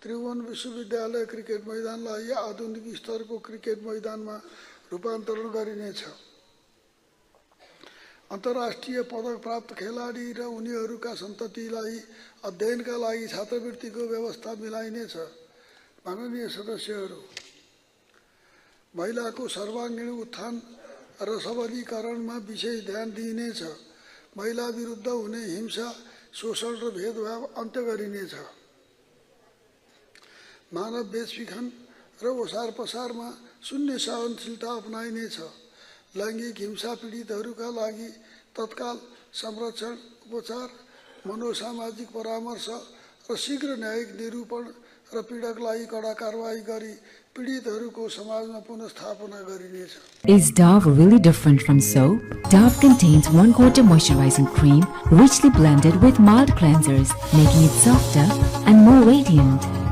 त्रिभुवन विश्वविद्यालय क्रिकेट मैदानलाई आधुनिक स्तरको क्रिकेट मैदानमा रूपान्तरण गरिनेछ। अन्तर्राष्ट्रिय पदक प्राप्त खेलाडी र उनीहरूका सन्ततिलाई अध्ययनका लागि छात्रवृत्तिको व्यवस्था मिलाइनेछ। माननीय सदस्यहरू, महिलाको सर्वाङ्गीण उत्थान र सबलीकरणमा विशेष ध्यान दिइनेछ। महिला विरुद्ध हुने हिंसा, शोषण र भेदभाव अन्त्य गरिनेछ। मानव बेचबिखन र ओसार पसारमा शून्य सहनशीलता अपनाइनेछ। लैङ्गिक हिंसा पीडितहरूका लागि तत्काल संरक्षण, उपचार, मनोसामाजिक परामर्श र शीघ्र न्यायिक निरूपण र पीडकलाई कडा कारवाही गरी पीडितहरूको समाजमा पुनर्स्थापना गरिनेछ। Is Dove really different from soap? Dove contains 1/4 moisturizing cream richly blended with mild cleansers, making it softer and more radiant.